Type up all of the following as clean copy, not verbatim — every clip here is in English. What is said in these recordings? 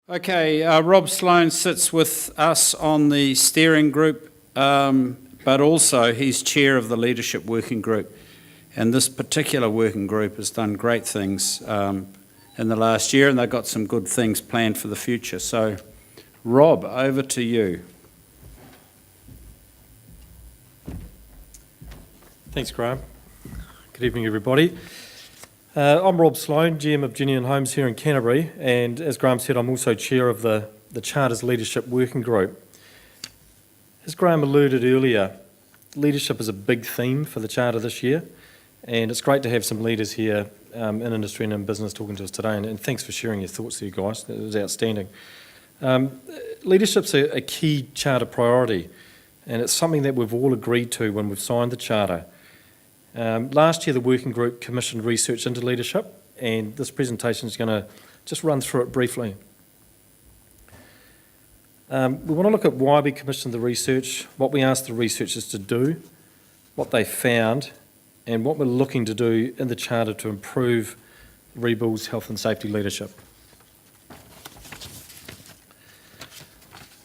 Okay, Rob Sloan sits with us on the steering group, but also he's chair of the leadership working group. And this particular working group has done great things in the last year, and they've got some good things planned for the future. So, Rob, over to you. Thanks, Graham. Good evening, everybody. I'm Rob Sloan, GM of Ginian Homes here in Canterbury, and as Graham said, I'm also chair of the Charter's Leadership Working Group. As Graham alluded earlier, leadership is a big theme for the Charter this year, and it's great to have some leaders here in industry and in business talking to us today, and thanks for sharing your thoughts there, guys. It was outstanding. Leadership's a key Charter priority, and it's something that we've all agreed to when we've signed the Charter. Last year, the working group commissioned research into leadership, and this presentation is going to just run through it briefly. We want to look at why we commissioned the research, what we asked the researchers to do, what they found, and what we're looking to do in the Charter to improve Rebuild's health and safety leadership.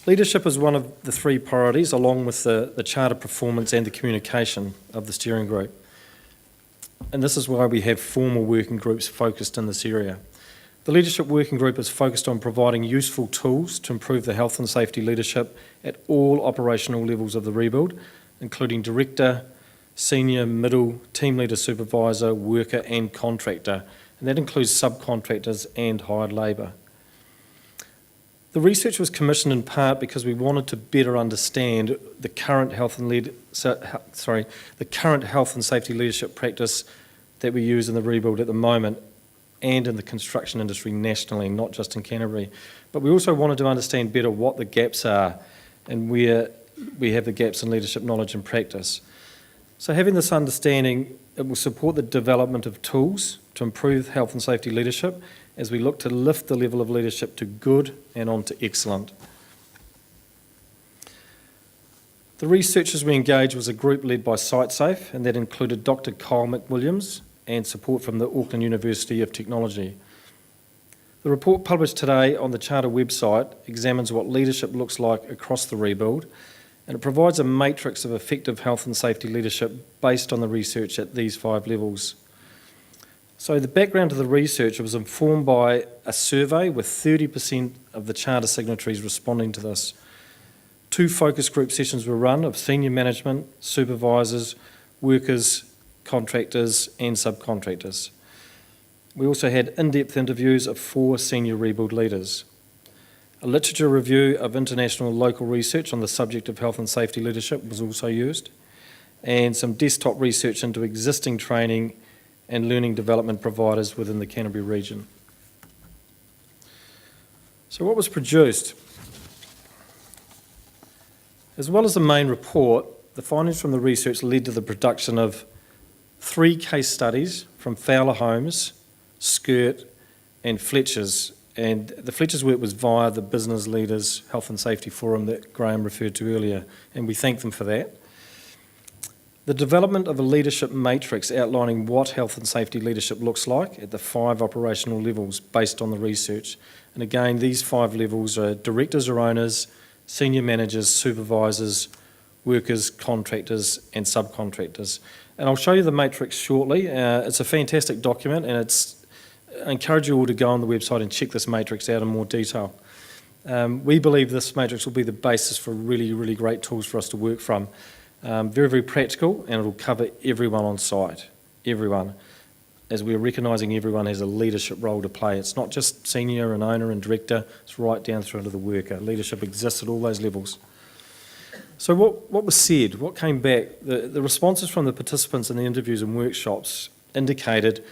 Leadership is one of the three priorities, along with the Charter performance and the communication of the steering group. And this is why we have formal working groups focused in this area. The Leadership Working Group is focused on providing useful tools to improve the health and safety leadership at all operational levels of the rebuild, including director, senior, middle, team leader, supervisor, worker and contractor, and that includes subcontractors and hired labour. The research was commissioned in part because we wanted to better understand the current health and safety leadership practice that we use in the rebuild at the moment and in the construction industry nationally, not just in Canterbury. But we also wanted to understand better what the gaps are and where we have the gaps in leadership knowledge and practice. So having this understanding, it will support the development of tools to improve health and safety leadership as we look to lift the level of leadership to good and on to excellent. The researchers we engaged was a group led by SiteSafe, and that included Dr. Kyle McWilliams and support from the Auckland University of Technology. The report published today on the Charter website examines what leadership looks like across the rebuild, and it provides a matrix of effective health and safety leadership based on the research at these 5 levels. So the background to the research was informed by a survey with 30% of the Charter signatories responding to this. 2 focus group sessions were run of senior management, supervisors, workers, contractors and subcontractors. We also had in-depth interviews of 4 senior rebuild leaders. A literature review of international and local research on the subject of health and safety leadership was also used, and some desktop research into existing training and learning development providers within the Canterbury region. So what was produced? As well as the main report, the findings from the research led to the production of 3 case studies from Fowler Homes, Skirt and Fletcher's, and the Fletcher's work was via the Business Leaders Health and Safety Forum that Graham referred to earlier, and we thank them for that. The development of a leadership matrix outlining what health and safety leadership looks like at the 5 operational levels based on the research. And again, these 5 levels are directors or owners, senior managers, supervisors, workers, contractors and subcontractors. And I'll show you the matrix shortly. It's a fantastic document, and I encourage you all to go on the website and check this matrix out in more detail. We believe this matrix will be the basis for really, really great tools for us to work from. Very, very practical, and it will cover everyone on site, everyone, as we're recognising everyone has a leadership role to play. It's not just senior and owner and director, it's right down through to the worker. Leadership exists at all those levels. So what was said, what came back? The responses from the participants in the interviews and workshops indicated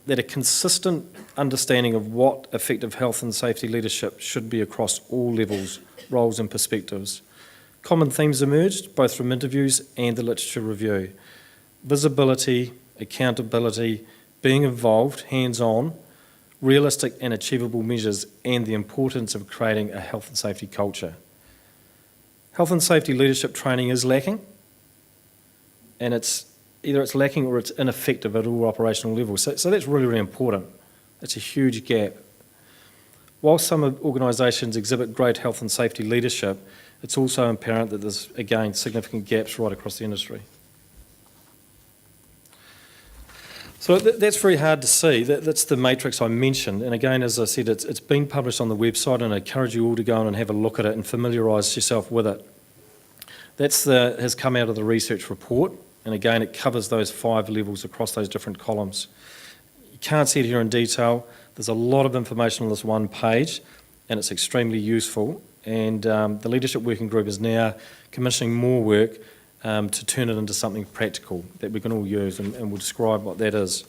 that a consistent understanding of what effective health and safety leadership should be across all levels, roles and perspectives. Common themes emerged, both from interviews and the literature review. Visibility, accountability, being involved, hands-on, realistic and achievable measures, and the importance of creating a health and safety culture. Health and safety leadership training is lacking, and either it's lacking or it's ineffective at all operational levels. So that's really, really important. It's a huge gap. While some organisations exhibit great health and safety leadership, it's also apparent that there's, again, significant gaps right across the industry. So that's very hard to see. That's the matrix I mentioned. And again, as I said, it's been published on the website, and I encourage you all to go in and have a look at it and familiarise yourself with it. Has come out of the research report, and again, it covers those 5 levels across those different columns. You can't see it here in detail. There's a lot of information on this one page, and it's extremely useful. And the Leadership Working Group is now commissioning more work to turn it into something practical that we can all use, and we'll describe what that is.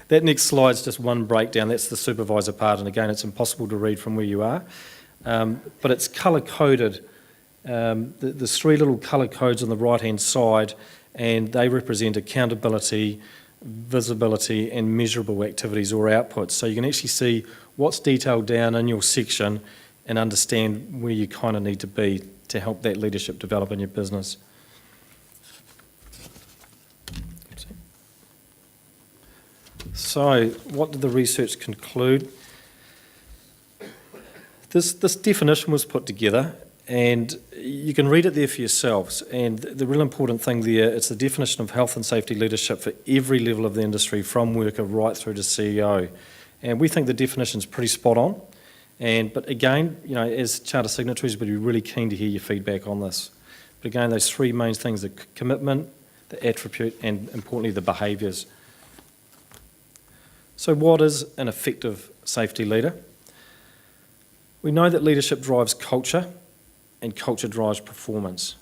That next slide's just one breakdown. That's the supervisor part, and again, it's impossible to read from where you are. But it's colour-coded. There's 3 little colour codes on the right-hand side, and they represent accountability, visibility, and measurable activities or outputs. So you can actually see what's detailed down in your section and understand where you kind of need to be to help that leadership develop in your business. So, what did the research conclude? This definition was put together, and you can read it there for yourselves. And the real important thing there, it's the definition of health and safety leadership for every level of the industry, from worker right through to CEO. And we think the definition's pretty spot on. But again, as Charter Signatories, we'd be really keen to hear your feedback on this. But again, those 3 main things: the commitment, the attribute, and importantly, the behaviours. So what is an effective safety leader? We know that leadership drives culture, and culture drives performance.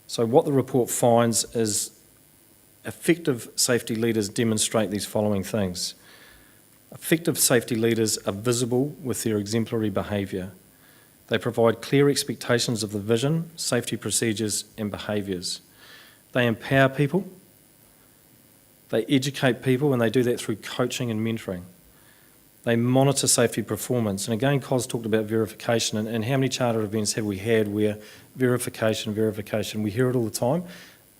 So what the report finds is effective safety leaders demonstrate these following things. Effective safety leaders are visible with their exemplary behaviour. They provide clear expectations of the vision, safety procedures, and behaviours. They empower people. They educate people, and they do that through coaching and mentoring. They monitor safety performance. And again, Cos talked about verification, and how many charter events have we had where verification, we hear it all the time.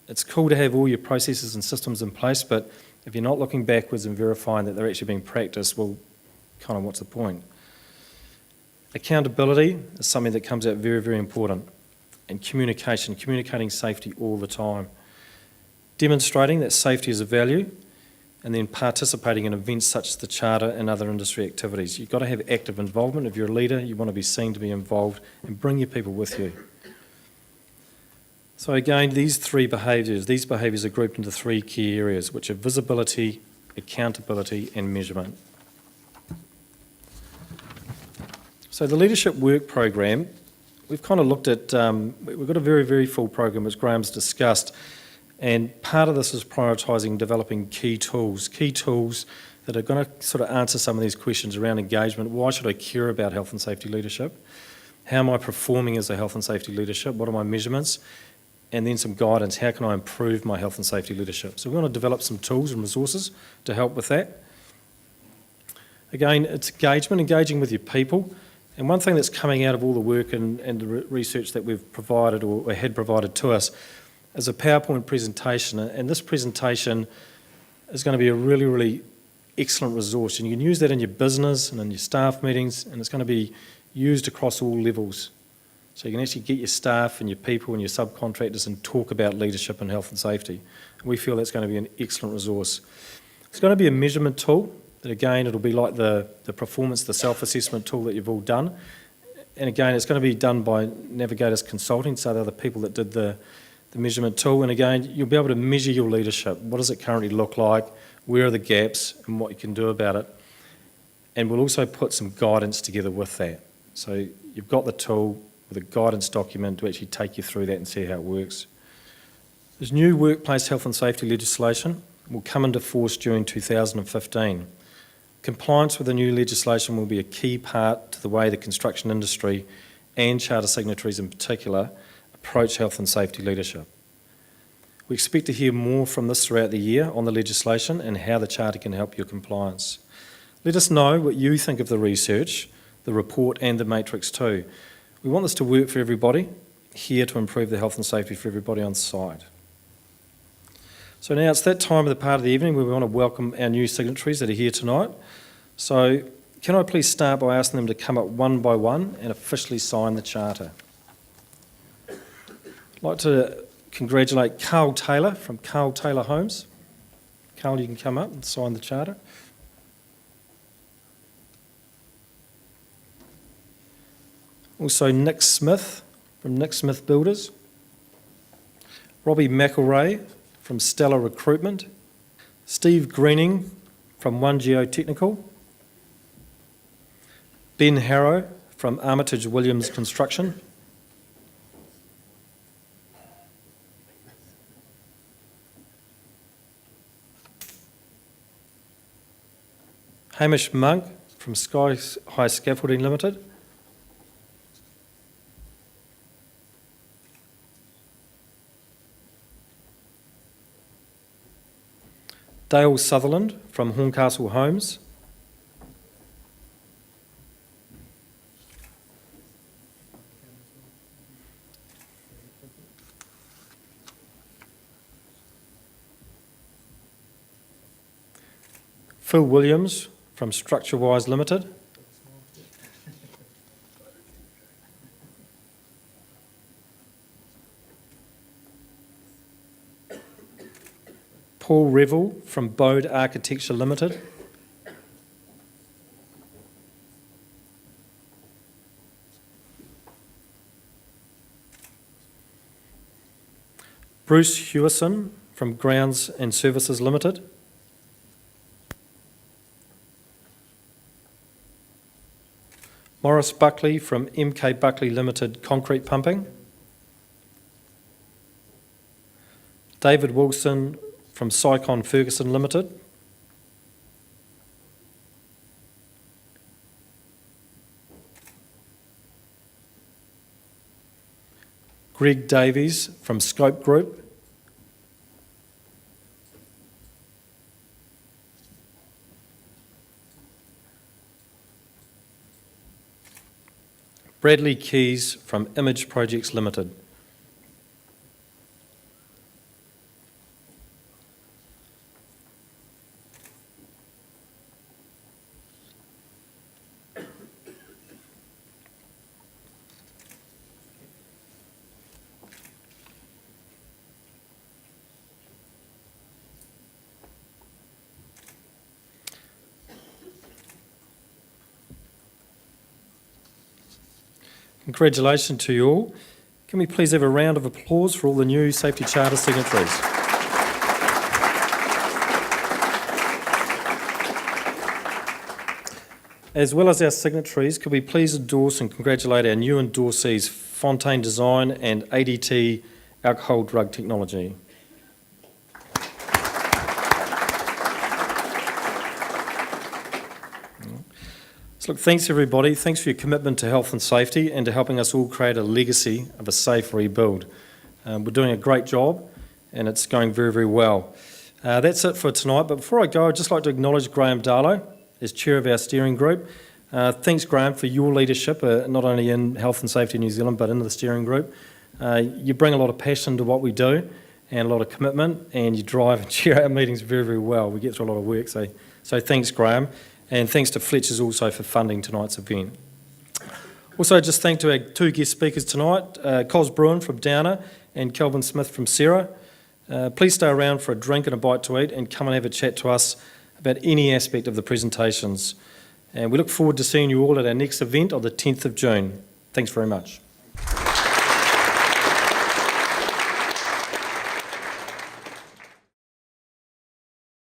It's cool to have all your processes and systems in place, but if you're not looking backwards and verifying that they're actually being practiced, well, kind of what's the point? Accountability is something that comes out very, very important. And communicating safety all the time. Demonstrating that safety is a value, and then participating in events such as the Charter and other industry activities. You've got to have active involvement. If you're a leader, you want to be seen to be involved, and bring your people with you. So again, these behaviours are grouped into 3 key areas, which are visibility, accountability, and measurement. So the Leadership Work Program, we've kind of looked at, we've got a very, very full program, which Graham's discussed, and part of this is prioritising developing key tools that are going to sort of answer some of these questions around engagement. Why should I care about health and safety leadership? How am I performing as a health and safety leadership? What are my measurements? And then some guidance. How can I improve my health and safety leadership? So we want to develop some tools and resources to help with that. Again, it's engaging with your people. And one thing that's coming out of all the work and the research that we've provided or had provided to us is a PowerPoint presentation. And this presentation is going to be a really, really excellent resource. And you can use that in your business and in your staff meetings, and it's going to be used across all levels. So you can actually get your staff and your people and your subcontractors and talk about leadership and health and safety. And we feel that's going to be an excellent resource. It's going to be a measurement tool that, again, it'll be like the performance, the self-assessment tool that you've all done. And again, it's going to be done by Navigators Consulting, so they're the people that did the measurement tool. And again, you'll be able to measure your leadership. What does it currently look like? Where are the gaps and what you can do about it? And we'll also put some guidance together with that. So you've got the tool with a guidance document to actually take you through that and see how it works. There's new workplace health and safety legislation will come into force during 2015. Compliance with the new legislation will be a key part to the way the construction industry and Charter Signatories in particular approach health and safety leadership. We expect to hear more from this throughout the year on the legislation and how the Charter can help your compliance. Let us know what you think of the research, the report and the matrix too. We want this to work for everybody, here to improve the health and safety for everybody on site. So now it's that time of the part of the evening where we want to welcome our new signatories that are here tonight. So can I please start by asking them to come up one by one and officially sign the charter? I'd like to congratulate Carl Taylor from Carl Taylor Homes. Carl, you can come up and sign the charter. Also Nick Smith from Nick Smith Builders. Robbie McElray from Stella Recruitment. Steve Greening from One Geotechnical. Ben Harrow from Armitage Williams Construction. Hamish Monk from Sky High Scaffolding Limited. Dale Sutherland from Horncastle Homes. Phil Williams from StructureWise Limited. Paul Revel from Bode Architecture Limited. Bruce Hewison from Grounds and Services Limited. Morris Buckley from MK Buckley Limited Concrete Pumping. David Wilson from Sycon Ferguson Limited. Greg Davies from Scope Group. Bradley Keys from Image Projects Limited. Congratulations to you all. Can we please have a round of applause for all the new Safety Charter signatories? As well as our signatories, could we please endorse and congratulate our new endorsees, Fontaine Design and ADT Alcohol Drug Technology. So look, thanks everybody. Thanks for your commitment to health and safety and to helping us all create a legacy of a safe rebuild. We're doing a great job and it's going very, very well. That's it for tonight, but before I go, I'd just like to acknowledge Graham Darlow as chair of our steering group. Thanks, Graham, for your leadership, not only in Health and Safety New Zealand, but in the steering group. You bring a lot of passion to what we do and a lot of commitment, and you drive and chair our meetings very, very well. We get through a lot of work, so thanks, Graham. And thanks to Fletcher's also for funding tonight's event. Also, just thank to our two guest speakers tonight, Cos Bruin from Downer and Kelvin Smith from Sarah. Please stay around for a drink and a bite to eat and come and have a chat to us about any aspect of the presentations. And we look forward to seeing you all at our next event on the 10th of June. Thanks very much.